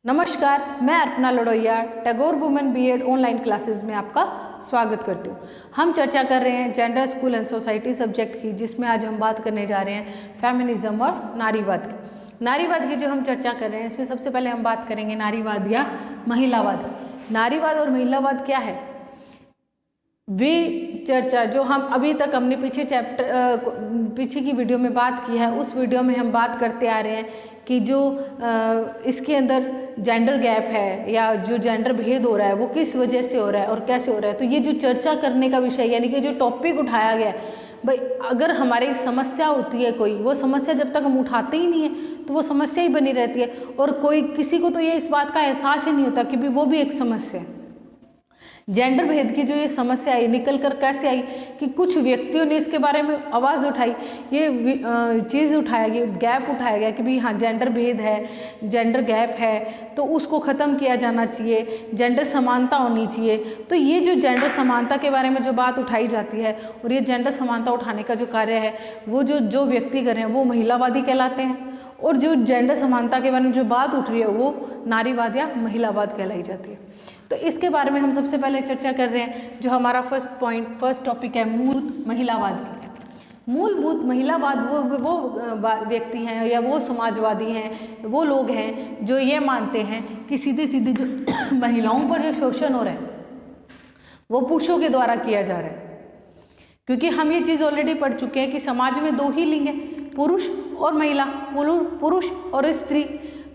नमस्कार, मैं Arpana Ladoiya Tagore women B Ed online classes में आपका स्वागत करती हूँ। हम चर्चा कर रहे हैं gender, school and society subject की, जिसमें आज हम बात करने जा रहे हैं फेमिनिज्म और नारीवाद की। नारीवाद की जो हम चर्चा कर रहे हैं, इसमें सबसे पहले हम बात करेंगे नारीवाद या महिलावाद। नारीवाद और महिलावाद क्या है, वे चर्चा जो हम अभी तक हमने पीछे की वीडियो में बात की है, उस वीडियो में हम बात करते आ रहे हैं कि जो इसके अंदर जेंडर गैप है या जो जेंडर भेद हो रहा है वो किस वजह से हो रहा है और कैसे हो रहा है। तो ये जो चर्चा करने का विषय यानी कि जो टॉपिक उठाया गया है, भाई अगर हमारी समस्या होती है कोई, वो समस्या जब तक हम उठाते ही नहीं है तो वो समस्या ही बनी रहती है और कोई किसी को तो ये इस बात का एहसास ही नहीं होता कि भी वो भी एक समस्या है। जेंडर भेद की जो ये समस्या आई, निकल कर कैसे आई कि कुछ व्यक्तियों ने इसके बारे में आवाज़ उठाई, ये चीज़ उठाया, ये गैप उठाया गया कि भी हाँ जेंडर भेद है, जेंडर गैप है, तो उसको ख़त्म किया जाना चाहिए, जेंडर समानता होनी चाहिए। तो ये जो जेंडर समानता के बारे में जो बात उठाई जाती है और ये जेंडर समानता उठाने का जो कार्य है वो जो व्यक्ति कर रहे हैं वो महिलावादी कहलाते हैं, और जो जेंडर समानता के बारे में जो बात उठ रही है वो नारीवाद या महिलावाद कहलाई जाती है। तो इसके बारे में हम सबसे पहले चर्चा कर रहे हैं। जो हमारा फर्स्ट टॉपिक है मूलभूत महिलावाद की। मूलभूत महिलावाद वो व्यक्ति हैं या वो समाजवादी हैं, वो लोग हैं जो ये मानते हैं कि सीधे सीधे जो महिलाओं पर जो शोषण हो रहा है वो पुरुषों के द्वारा किया जा रहा है। क्योंकि हम ये चीज़ ऑलरेडी पढ़ चुके हैं कि समाज में दो ही लिंग हैं, पुरुष और महिला, पुरुष और स्त्री।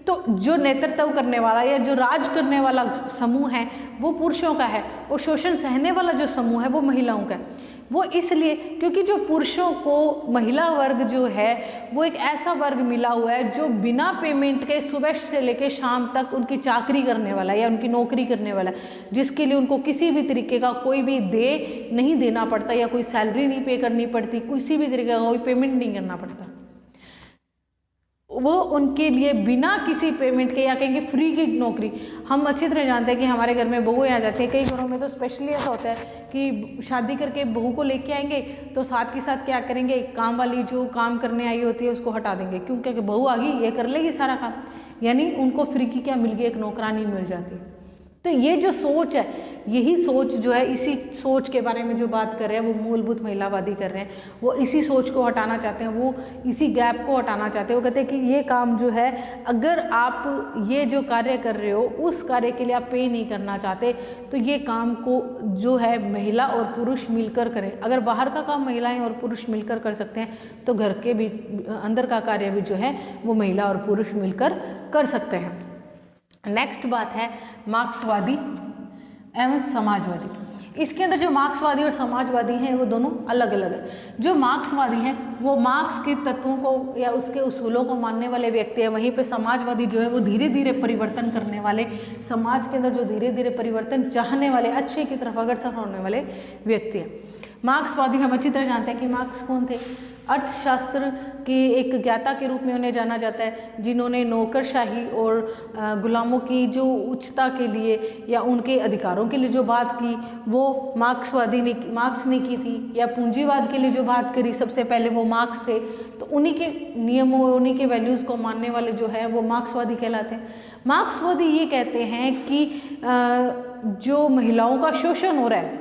तो जो नेतृत्व करने वाला या जो राज करने वाला समूह है वो पुरुषों का है और शोषण सहने वाला जो समूह है वो महिलाओं का है। वो इसलिए क्योंकि जो पुरुषों को महिला वर्ग जो है वो एक ऐसा वर्ग मिला हुआ है जो बिना पेमेंट के सुबह से लेकर शाम तक उनकी चाकरी करने वाला है या उनकी नौकरी करने वाला है, जिसके लिए उनको किसी भी तरीके का कोई भी नहीं देना पड़ता या कोई सैलरी नहीं पे करनी पड़ती, किसी भी तरीके का कोई पेमेंट नहीं करना पड़ता। वो उनके लिए बिना किसी पेमेंट के या कहेंगे फ्री की नौकरी। हम अच्छी तरह जानते हैं कि हमारे घर में बहुएं आ जाती हैं, कई घरों में तो स्पेशली ऐसा होता है कि शादी करके बहू को लेके आएंगे तो साथ के साथ क्या करेंगे, काम वाली जो काम करने आई होती है उसको हटा देंगे। क्यों? क्योंकि बहू आ गई, ये कर लेगी सारा काम, यानी उनको फ्री की क्या मिल गई, एक नौकरानी मिल जाती है। तो ये जो सोच है, यही सोच जो है, इसी सोच के बारे में जो बात कर रहे हैं वो मूलभूत महिलावादी कर रहे हैं। वो इसी सोच को हटाना चाहते हैं, वो इसी गैप को हटाना चाहते हैं। वो कहते हैं कि ये काम जो है, अगर आप ये जो कार्य कर रहे हो उस कार्य के लिए आप पे नहीं करना चाहते तो ये काम को जो है महिला और पुरुष मिलकर करें। अगर बाहर का काम महिलाएं और पुरुष मिलकर कर सकते हैं तो घर के भी अंदर का कार्य भी जो है वो महिला और पुरुष मिलकर कर सकते हैं। नेक्स्ट बात है मार्क्सवादी एवं समाजवादी। इसके अंदर जो मार्क्सवादी और समाजवादी हैं वो दोनों अलग अलग है। जो मार्क्सवादी हैं वो मार्क्स के तत्वों को या उसके उसूलों को मानने वाले व्यक्ति हैं। वहीं पे समाजवादी जो है वो धीरे धीरे परिवर्तन करने वाले, समाज के अंदर जो धीरे धीरे परिवर्तन चाहने वाले, अच्छे की तरफ अग्रसर होने वाले व्यक्ति हैं। मार्क्सवादी हम अच्छी तरह जानते हैं कि मार्क्स कौन थे। अर्थशास्त्र के एक ज्ञाता के रूप में उन्हें जाना जाता है, जिन्होंने नौकरशाही और गुलामों की जो उच्चता के लिए या उनके अधिकारों के लिए जो बात की वो मार्क्स ने की थी। या पूंजीवाद के लिए जो बात करी सबसे पहले वो मार्क्स थे। तो उन्हीं के नियमों, उन्हीं के वैल्यूज़ को मानने वाले जो है वो मार्क्सवादी कहलाते हैं। मार्क्सवादी ये कहते हैं कि जो महिलाओं का शोषण हो रहा है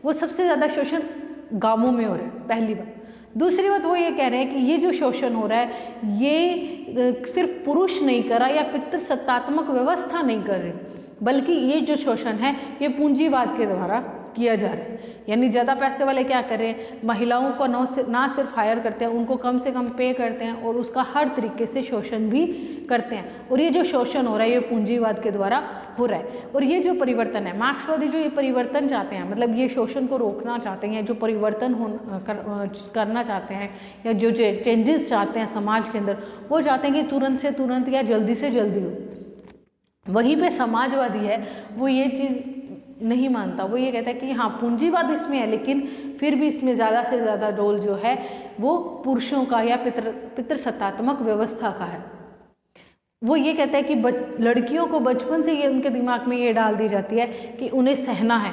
वो सबसे ज़्यादा शोषण गाँवों में हो रहा है, पहली बात। दूसरी बात वो ये कह रहे हैं कि ये जो शोषण हो रहा है ये सिर्फ पुरुष नहीं कर रहा या पितृसत्तात्मक व्यवस्था नहीं कर रही, बल्कि ये जो शोषण है ये पूंजीवाद के द्वारा किया जा रहा है। यानी ज़्यादा पैसे वाले क्या कर रहे हैं, महिलाओं को ना सिर्फ हायर करते हैं, उनको कम से कम पे करते हैं और उसका हर तरीके से शोषण भी करते हैं। और ये जो शोषण हो रहा है ये पूंजीवाद के द्वारा हो रहा है। और ये जो परिवर्तन है, मार्क्सवादी जो ये परिवर्तन चाहते हैं, मतलब ये शोषण को रोकना चाहते हैं, जो परिवर्तन करना चाहते हैं या जो चेंजेस चाहते हैं समाज के अंदर, वो चाहते हैं कि तुरंत से तुरंत या जल्दी से जल्दी हो। वहीं पे समाजवादी है वो ये चीज़ नहीं मानता। वो ये कहता है कि हाँ पूंजीवाद इसमें है लेकिन फिर भी इसमें ज़्यादा से ज़्यादा रोल जो है वो पुरुषों का या पितृसत्तात्मक व्यवस्था का है। वो ये कहता है कि लड़कियों को बचपन से ये उनके दिमाग में ये डाल दी जाती है कि उन्हें सहना है,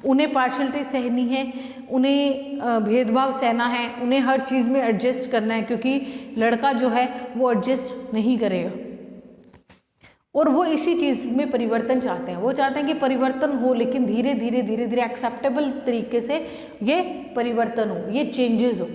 उन्हें पार्शलिटी सहनी है, उन्हें भेदभाव सहना है, उन्हें हर चीज़ में एडजस्ट करना है, क्योंकि लड़का जो है वो एडजस्ट नहीं करेगा। और वो इसी चीज़ में परिवर्तन चाहते हैं। वो चाहते हैं कि परिवर्तन हो, लेकिन धीरे धीरे धीरे धीरे एक्सेप्टेबल तरीके से ये परिवर्तन हो, ये चेंजेस हो,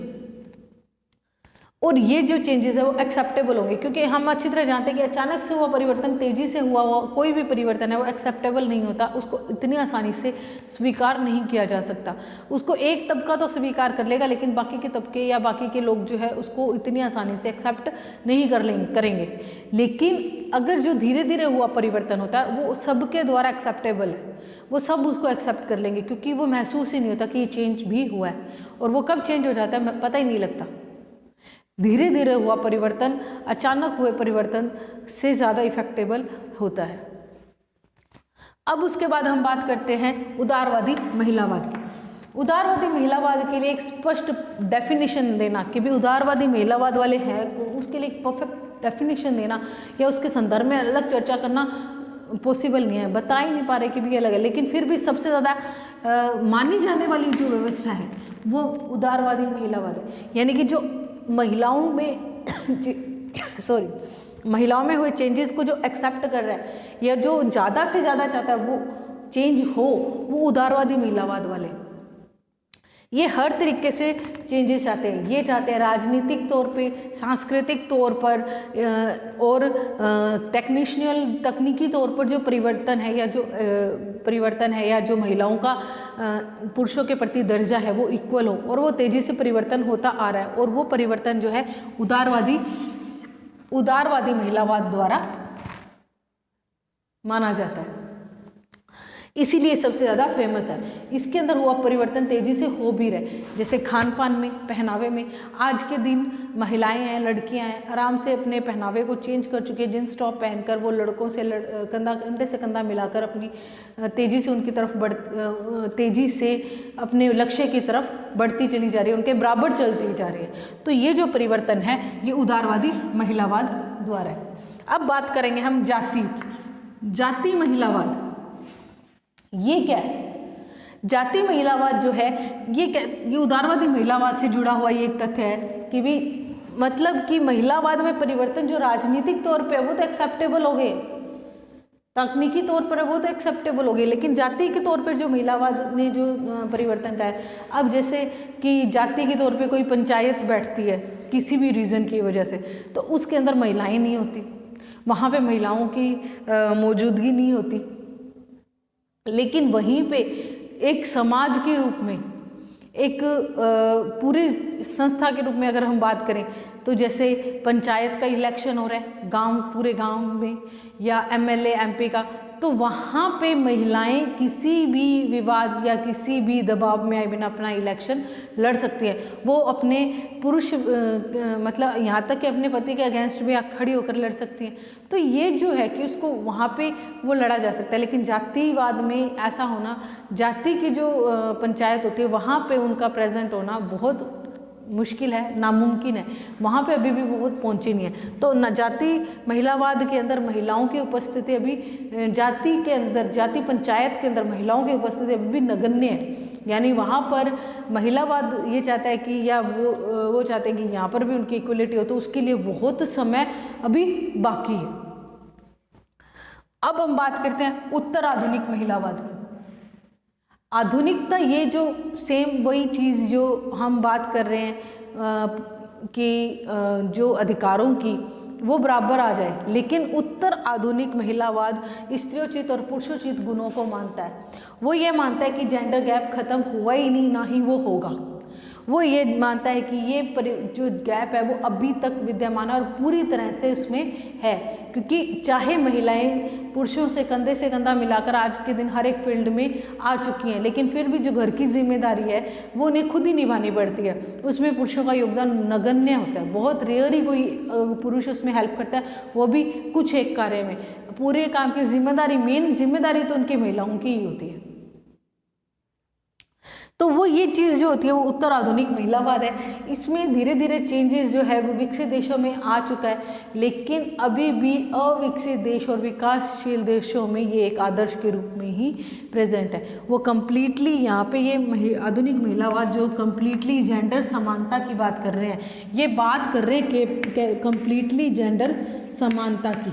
और ये जो चेंजेस है वो एक्सेप्टेबल होंगे, क्योंकि हम अच्छी तरह जानते हैं कि अचानक से हुआ परिवर्तन, तेजी से हुआ कोई भी परिवर्तन है वो एक्सेप्टेबल नहीं होता, उसको इतनी आसानी से स्वीकार नहीं किया जा सकता। उसको एक तबका तो स्वीकार कर लेगा, लेकिन बाकी के तबके या बाकी के लोग जो है उसको इतनी आसानी से एक्सेप्ट नहीं करेंगे। लेकिन अगर जो धीरे धीरे हुआ परिवर्तन होता है वो सबके द्वारा एक्सेप्टेबल है, वो सब उसको एक्सेप्ट कर लेंगे, क्योंकि वो महसूस ही नहीं होता कि ये चेंज भी हुआ है। और वो कब चेंज हो जाता है पता ही नहीं लगता। धीरे धीरे हुआ परिवर्तन अचानक हुए परिवर्तन से ज़्यादा इफेक्टेबल होता है। अब उसके बाद हम बात करते हैं उदारवादी महिलावाद की। उदारवादी महिलावाद के लिए एक स्पष्ट डेफिनेशन देना कि भी उदारवादी महिलावाद वाले हैं, उसके लिए एक परफेक्ट डेफिनेशन देना या उसके संदर्भ में अलग चर्चा करना पॉसिबल नहीं है, बता ही नहीं पा रहे कि भी अलग है। लेकिन फिर भी सबसे ज़्यादा मानी जाने वाली जो व्यवस्था है वो उदारवादी महिलावाद है, यानी कि जो महिलाओं में महिलाओं में हुए चेंजेस को जो एक्सेप्ट कर रहा है या जो ज़्यादा से ज़्यादा चाहता है वो चेंज हो, वो उदारवादी महिलावाद वाले। ये हर तरीके से चेंजेस आते हैं, ये चाहते हैं राजनीतिक तौर पे, सांस्कृतिक तौर पर और तकनीकी तौर पर जो परिवर्तन है या जो महिलाओं का पुरुषों के प्रति दर्जा है वो इक्वल हो, और वो तेजी से परिवर्तन होता आ रहा है। और वो परिवर्तन जो है उदारवादी महिलावाद द्वारा माना जाता है, इसीलिए सबसे ज़्यादा फेमस है। इसके अंदर हुआ परिवर्तन तेज़ी से हो भी रहे, जैसे खान पान में, पहनावे में। आज के दिन महिलाएं हैं, लड़कियां हैं, आराम से अपने पहनावे को चेंज कर चुकी है। जींस टॉप पहनकर वो लड़कों से कंधे से कंधा मिलाकर अपनी तेज़ी से उनकी तरफ तेज़ी से अपने लक्ष्य की तरफ बढ़ती चली जा रही है, उनके बराबर चलती जा रही है। तो ये जो परिवर्तन है ये उदारवादी महिलावाद द्वारा है। अब बात करेंगे हम जाति महिलावाद। ये क्या है? जाति महिलावाद जो है ये उदारवादी महिलावाद से जुड़ा हुआ ये एक तथ्य है कि भी मतलब कि महिलावाद में परिवर्तन जो राजनीतिक तौर पे है वो तो एक्सेप्टेबल हो गए, तकनीकी तौर पर है वो तो एक्सेप्टेबल हो गए, लेकिन जाति के तौर पर जो महिलावाद ने जो परिवर्तन का है, अब जैसे कि जाति के तौर पे कोई पंचायत बैठती है किसी भी रीज़न की वजह से, तो उसके अंदर महिलाएं नहीं होती, वहाँ पे महिलाओं की मौजूदगी नहीं होती। लेकिन वहीं पे एक समाज के रूप में, एक पूरी संस्था के रूप में अगर हम बात करें तो जैसे पंचायत का इलेक्शन हो रहा है पूरे गांव में, या एमएलए एमपी का, तो वहाँ पे महिलाएं किसी भी विवाद या किसी भी दबाव में आए बिना अपना इलेक्शन लड़ सकती हैं। वो अपने पुरुष मतलब यहाँ तक कि अपने पति के अगेंस्ट भी खड़ी होकर लड़ सकती हैं। तो ये जो है कि उसको वहाँ पे वो लड़ा जा सकता है। लेकिन जातिवाद में ऐसा होना, जाति की जो पंचायत होती है वहाँ पे उनका प्रेजेंट होना बहुत मुश्किल है, नामुमकिन है, वहाँ पे अभी भी बहुत पहुँचे नहीं है। तो न जाति महिलावाद के अंदर महिलाओं की उपस्थिति अभी जाति के अंदर, जाति पंचायत के अंदर महिलाओं की उपस्थिति अभी भी नगण्य है। यानी वहाँ पर महिलावाद ये चाहता है कि या वो चाहते हैं कि यहाँ पर भी उनकी इक्वलिटी हो, तो उसके लिए बहुत समय अभी बाकी है। अब हम बात करते हैं उत्तर आधुनिक महिलावाद की। आधुनिकता ये जो सेम वही चीज़ जो हम बात कर रहे हैं कि जो अधिकारों की वो बराबर आ जाए, लेकिन उत्तर आधुनिक महिलावाद स्त्रियोचित और पुरुषोचित गुणों को मानता है। वो ये मानता है कि जेंडर गैप खत्म हुआ ही नहीं, ना ही वो होगा। वो ये मानता है कि ये जो गैप है वो अभी तक विद्यमान है और पूरी तरह से उसमें है, क्योंकि चाहे महिलाएं पुरुषों से कंधा मिलाकर आज के दिन हर एक फील्ड में आ चुकी हैं, लेकिन फिर भी जो घर की जिम्मेदारी है वो उन्हें खुद ही निभानी पड़ती है। उसमें पुरुषों का योगदान नगण्य होता है, बहुत रेयर ही कोई पुरुष उसमें हेल्प करता है, वो भी कुछ एक कार्य में। पूरे काम की जिम्मेदारी, मेन जिम्मेदारी तो उनकी महिलाओं की ही होती है। तो वो ये चीज़ जो होती है वो उत्तर आधुनिक महिलावाद है। इसमें धीरे धीरे चेंजेस जो है वो विकसित देशों में आ चुका है, लेकिन अभी भी अविकसित देश और विकासशील देशों में ये एक आदर्श के रूप में ही प्रेजेंट है। वो कम्प्लीटली यहाँ पे ये आधुनिक महिलावाद जो कम्प्लीटली जेंडर समानता की बात कर रहे हैं, ये बात कर रहे हैं कि कम्प्लीटली जेंडर समानता की,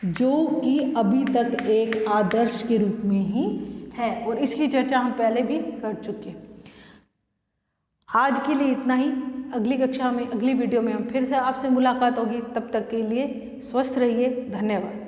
जो कि अभी तक एक आदर्श के रूप में ही है, और इसकी चर्चा हम पहले भी कर चुके हैं। आज के लिए इतना ही। अगली कक्षा में, अगली वीडियो में हम फिर से आपसे मुलाकात होगी। तब तक के लिए स्वस्थ रहिए। धन्यवाद।